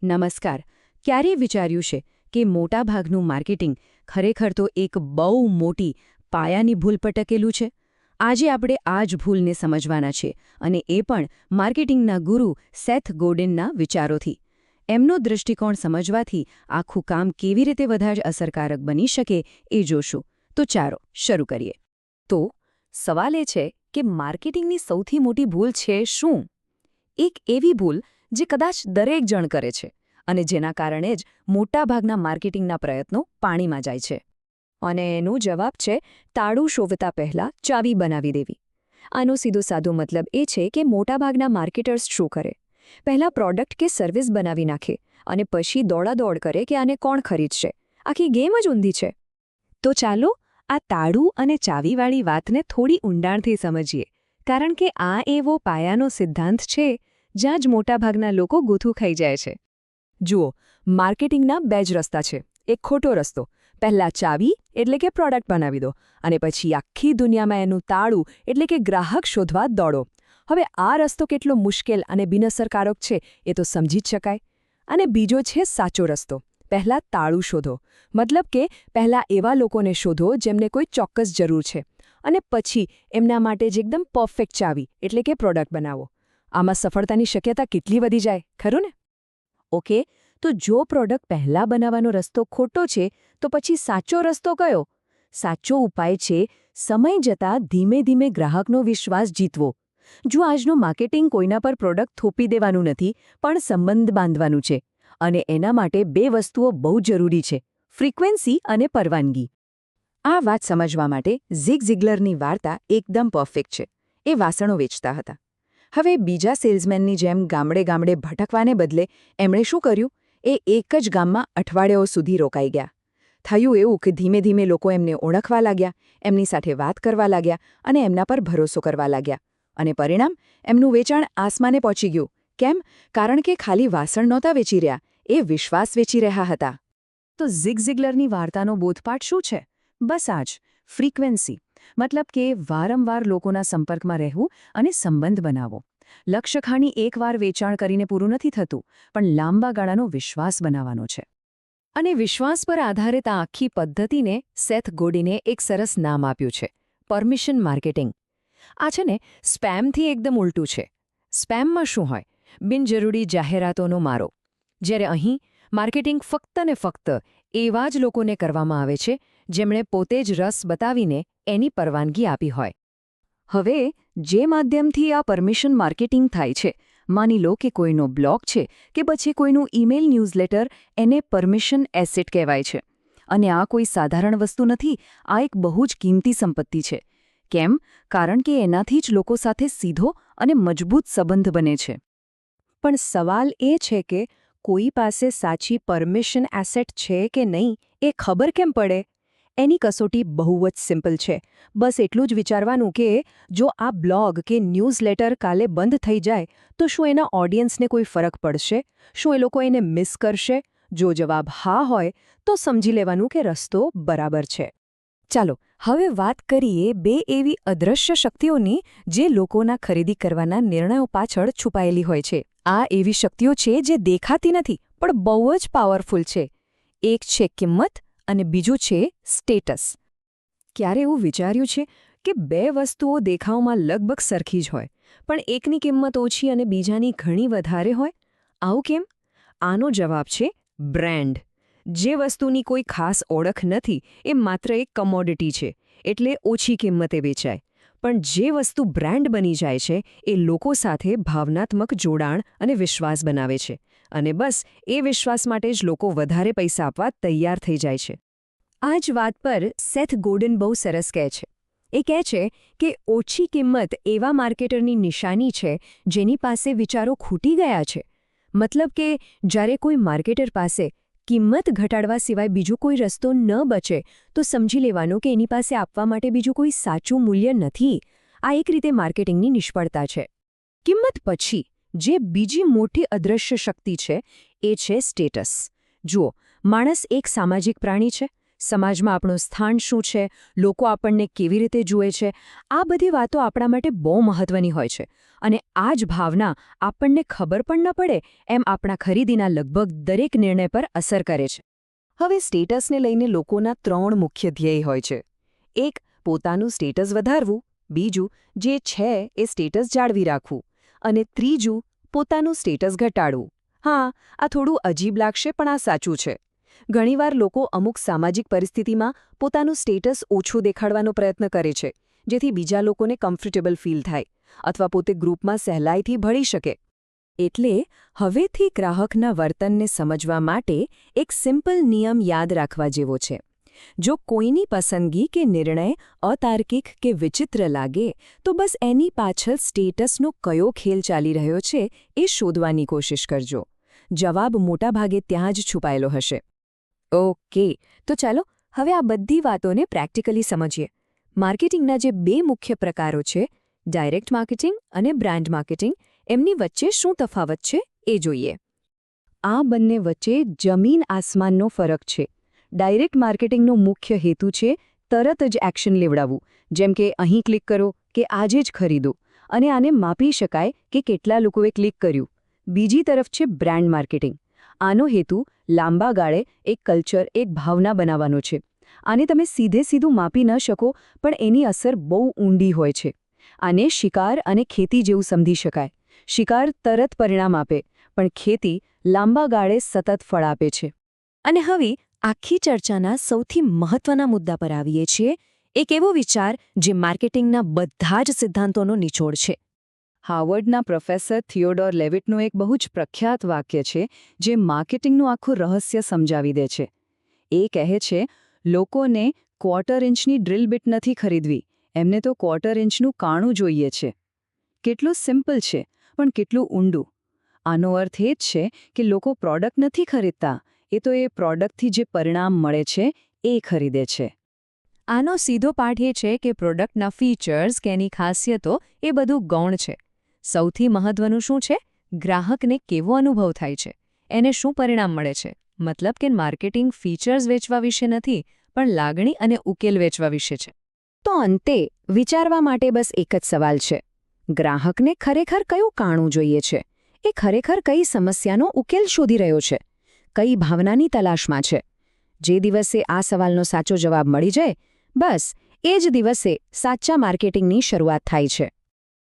નમસ્કાર. ક્યારેય વિચાર્યું છે કે મોટાભાગનું માર્કેટિંગ ખરેખર તો એક બહુ મોટી પાયાની ભૂલ પર ટકેલું છે? આજે આપણે આ જ ભૂલને સમજવાના છે, અને એ પણ માર્કેટિંગના ગુરુ સેથ ગોડિનના વિચારોથી. એમનો દૃષ્ટિકોણ સમજવાથી આખું કામ કેવી રીતે વધારે અસરકારક બની શકે એ જોશું. તો ચાલો શરૂ કરીએ. તો સવાલ એ છે કે માર્કેટિંગની સૌથી મોટી ભૂલ છે શું? એક એવી ભૂલ જે કદાચ દરેક જણ કરે છે અને જેના કારણે જ મોટાભાગના માર્કેટિંગના પ્રયત્નો પાણીમાં જાય છે. અને એનો જવાબ છે તાળું શોધતા પહેલાં ચાવી બનાવી દેવી. આનો સીધો સાધો મતલબ એ છે કે મોટાભાગના માર્કેટર્સ શું કરે? પહેલાં પ્રોડક્ટ કે સર્વિસ બનાવી નાખે અને પછી દોડાદોડ કરે કે આને કોણ ખરીદશે. આખી ગેમ જ ઊંધી છે. તો ચાલો આ તાળું અને ચાવીવાળી વાતને થોડી ઊંડાણથી સમજીએ, કારણ કે આ એવો પાયાનો સિદ્ધાંત છે જ્યાં જ મોટાભાગના લોકો ગૂંથું ખાઈ જાય છે. જુઓ, માર્કેટિંગના બે જ રસ્તા છે. એક ખોટો રસ્તો, પહેલાં ચાવી એટલે કે પ્રોડક્ટ બનાવી દો અને પછી આખી દુનિયામાં એનું તાળું એટલે કે ગ્રાહક શોધવા દોડો. હવે આ રસ્તો કેટલો મુશ્કેલ અને બિનઅસરકારક છે એ તો સમજી જ શકાય. અને બીજો છે સાચો રસ્તો, પહેલાં તાળું શોધો, મતલબ કે પહેલાં એવા લોકોને શોધો જેમને કોઈ ચોક્કસ જરૂર છે અને પછી એમના માટે જ એકદમ પરફેક્ટ ચાવી એટલે કે પ્રોડક્ટ બનાવો. આમાં સફળતાની શક્યતા કેટલી વધી જાય, ખરું ને? ઓકે, તો જો પ્રોડક્ટ પહેલાં બનાવવાનો રસ્તો ખોટો છે તો પછી સાચો રસ્તો કયો? સાચો ઉપાય છે સમય જતાં ધીમે ધીમે ગ્રાહકનો વિશ્વાસ જીતવો. જો આજનું માર્કેટિંગ કોઈના પર પ્રોડક્ટ થોપી દેવાનું નથી, પણ સંબંધ બાંધવાનું છે. અને એના માટે બે વસ્તુઓ બહુ જરૂરી છે: ફ્રીક્વન્સી અને પરવાનગી. આ વાત સમજવા માટે ઝિગ ઝિગલરની વાર્તા એકદમ પરફેક્ટ છે. એ વાસણો વેચતા હતા. હવે બીજા સેલ્સમેનની જેમ ગામડે ગામડે ભટકવાને બદલે એમણે શું કર્યું? એ એક જ ગામમાં અઠવાડિયાઓ સુધી રોકાઈ ગયા. થયું એવું કે ધીમે ધીમે લોકો એમને ઓળખવા લાગ્યા, એમની સાથે વાત કરવા લાગ્યા અને એમના પર ભરોસો કરવા લાગ્યા. અને પરિણામ, એમનું વેચાણ આસમાને પહોંચી ગયું. કેમ? કારણ કે ખાલી વાસણ નહોતા વેચી રહ્યા, એ વિશ્વાસ વેચી રહ્યા હતા. તો ઝિગ ઝિગલરની વાર્તાનો બોધપાઠ શું છે? બસ આ જ, ફ્રીક્વન્સી. મતલબ કે વારંવાર લોકોના સંપર્કમાં રહેવું અને સંબંધ બનાવવો. લક્ષ્યખાણી એકવાર વેચાણ કરીને પૂરું નથી થતું, પણ લાંબા ગાળાનો વિશ્વાસ બનાવવાનો છે. અને વિશ્વાસ પર આધારિત આ આખી પદ્ધતિને સેથ ગોડિને એક સરસ નામ આપ્યું છે: પરમિશન માર્કેટિંગ. આ છે ને સ્પેમથી એકદમ ઉલટું છે. સ્પેમમાં શું હોય? બિનજરૂરી જાહેરાતોનો મારો. જ્યારે અહીં માર્કેટિંગ ફક્ત ને ફક્ત એવા જ લોકોને કરવામાં આવે છે જેમણે પોતે જ રસ બતાવીને એની પરવાનગી આપી હોય. હવે જે માધ્યમથી આ પરમિશન માર્કેટિંગ થાય છે, માની લો કે કોઈનો બ્લોગ છે કે પછી કોઈનું ઈમેલ ન્યૂઝલેટર, એને પરમિશન એસેટ કહેવાય છે. અને આ કોઈ સાધારણ વસ્તુ નથી, આ એક બહુ જ કિંમતી સંપત્તિ છે. કેમ? કારણ કે એનાથી જ લોકો સાથે સીધો અને મજબૂત સંબંધ બને છે. પણ સવાલ એ છે કે કોઈ પાસે સાચી પરમિશન એસેટ છે કે નહીં એ ખબર કેમ પડે? એની કસોટી બહુ જ સિમ્પલ છે. બસ એટલું જ વિચારવાનું કે જો આ બ્લોગ કે ન્યૂઝલેટર કાલે બંધ થઈ જાય તો શું એના ઓડિયન્સને કોઈ ફરક પડશે? શું એ લોકો એને મિસ કરશે? જો જવાબ હા હોય તો સમજી લેવાનું કે રસ્તો બરાબર છે. ચાલો હવે વાત કરીએ બે એવી અદૃશ્ય શક્તિઓની જે લોકોના ખરીદી કરવાના નિર્ણયો પાછળ છુપાયેલી હોય છે. આ એવી શક્તિઓ છે જે દેખાતી નથી પણ બહુ જ પાવરફુલ છે. એક છે કિંમત અને બીજું છે સ્ટેટસ. ક્યારે એવું વિચાર્યું છે કે બે વસ્તુઓ દેખાવમાં લગભગ સરખી જ હોય, પણ એકની કિંમત ઓછી અને બીજાની ઘણી વધારે હોય? આવું કેમ? આનો જવાબ છે બ્રાન્ડ. જે વસ્તુની કોઈ ખાસ ઓળખ નથી એ માત્ર એક કમોડિટી છે, એટલે ઓછી કિંમતે વેચાય. પણ જે વસ્તુ બ્રાન્ડ બની જાય છે એ લોકો સાથે ભાવનાત્મક જોડાણ અને વિશ્વાસ બનાવે છે. અને બસ એ વિશ્વાસ માટે જ લોકો વધારે પૈસા આપવા તૈયાર થઈ જાય છે. આ જ વાત પર સેથ ગોડિન બહુ સરસ કહે છે. એ કહે છે કે ઓછી કિંમત એવા માર્કેટરની નિશાની છે જેની પાસે વિચારો ખૂટી ગયા છે. મતલબ કે જ્યારે કોઈ માર્કેટર પાસે કિંમત ઘટાડવા સિવાય બીજો કોઈ રસ્તો ન બચે તો સમજી લેવાનું કે એની પાસે આપવા માટે બીજું કોઈ સાચું મૂલ્ય નથી. આ એક રીતે માર્કેટિંગની નિષ્ફળતા છે. કિંમત પછી જે બીજી મોટી અદૃશ્ય શક્તિ છે એ છે સ્ટેટસ. જુઓ, માણસ એક સામાજિક પ્રાણી છે. સમાજમાં આપણું સ્થાન શું છે, લોકો આપણને કેવી રીતે જુએ છે, આ બધી વાતો આપણા માટે બહુ મહત્વની હોય છે. અને આ જ ભાવના આપણને ખબર પણ ન પડે એમ આપણા ખરીદીના લગભગ દરેક નિર્ણય પર અસર કરે છે. હવે સ્ટેટસને લઈને લોકોના 3 મુખ્ય ધ્યેય હોય છે. એક, પોતાનું સ્ટેટસ વધારવું. બીજું, જે છે એ સ્ટેટસ જાળવી રાખવું. અને ત્રીજું, પોતાનું સ્ટેટસ ઘટાડવું. હા, આ થોડું અજીબ લાગશે પણ આ સાચું છે. ઘણીવાર લોકો અમુક સામાજિક પરિસ્થિતિમાં પોતાનું સ્ટેટસ ઓછું દેખાડવાનો પ્રયત્ન કરે છે, જેથી બીજા લોકોને કમ્ફર્ટેબલ ફીલ થાય અથવા પોતે ગ્રુપમાં સહેલાઈથી ભળી શકે. એટલે હવેથી ગ્રાહકના વર્તનને સમજવા માટે એક સિમ્પલ નિયમ યાદ રાખવા જેવો છે. જો કોઈની પસંદગી કે નિર્ણય અતાર્કિક કે વિચિત્ર લાગે તો બસ એની પાછળ સ્ટેટસનો કયો ખેલ ચાલી રહ્યો છે એ શોધવાની કોશિશ કરજો. જવાબ મોટાભાગે ત્યાં જ છુપાયેલો હશે. ઓકે, તો ચાલો હવે આ બધી વાતોને પ્રેક્ટિકલી સમજીએ. માર્કેટિંગના જે 2 મુખ્ય પ્રકારો છે, ડાયરેક્ટ માર્કેટિંગ અને બ્રાન્ડ માર્કેટિંગ, એમની વચ્ચે શું તફાવત છે એ જોઈએ. આ બંને વચ્ચે જમીન આસમાનનો ફરક છે. ડાયરેક્ટ માર્કેટિંગનો મુખ્ય હેતુ છે તરત જ એક્શન લેવડાવવું, જેમ કે અહીં ક્લિક કરો કે આજે જ ખરીદો, અને આને માપી શકાય કે કેટલા લોકોએ ક્લિક કર્યું. બીજી તરફ છે બ્રાન્ડ માર્કેટિંગ. આનો હેતુ લાંબા ગાળે એક કલ્ચર, એક ભાવના બનાવવાનો છે. આને તમે સીધું માપી ન શકો, પણ એની અસર બહુ ઊંડી હોય છે. આને શિકાર અને ખેતી જેવું સમજી શકાય. શિકાર તરત પરિણામ આપે, પણ ખેતી લાંબા ગાળે સતત ફળ આપે છે. અને હવે આખી ચર્ચાના સૌથી મહત્વના મુદ્દા પર આવીએ છીએ, એક એવો વિચાર જે માર્કેટિંગના બધા જ સિદ્ધાંતોનો નિચોડ છે. હાર્વર્ડના પ્રોફેસર થિયોડોર લેવિટનું એક બહુ જ પ્રખ્યાત વાક્ય છે, જે માર્કેટિંગનું આખું રહસ્ય સમજાવી દે છે. એ કહે છે, લોકોને ક્વાર્ટર ઇંચની ડ્રીલ બીટ નથી ખરીદવી, એમને તો ક્વાર્ટર ઇંચનું કાણું જોઈએ છે. કેટલું સિમ્પલ છે, પણ કેટલું ઊંડું. આનો અર્થ એ જ છે કે લોકો પ્રોડક્ટ નથી ખરીદતા, એ તો એ પ્રોડક્ટથી જે પરિણામ મળે છે એ ખરીદે છે. આનો સીધો પાઠ એ છે કે પ્રોડક્ટના ફીચર્સ કે એની ખાસિયતો એ બધું ગૌણ છે. સૌથી મહત્વનું શું છે? ગ્રાહકને કેવો અનુભવ થાય છે, એને શું પરિણામ મળે છે. મતલબ કે માર્કેટિંગ ફીચર્સ વેચવા વિશે નથી, પણ લાગણી અને ઉકેલ વેચવા વિશે છે. તો અંતે વિચારવા માટે બસ એક જ સવાલ છે. ગ્રાહકને ખરેખર કયું કાણું જોઈએ છે? એ ખરેખર કઈ સમસ્યાનો ઉકેલ શોધી રહ્યો છે? કઈ ભાવનાની તલાશમાં છે? જે દિવસે આ સવાલનો સાચો જવાબ મળી જાય, બસ એ જ દિવસે સાચા માર્કેટિંગની શરૂઆત થાય છે.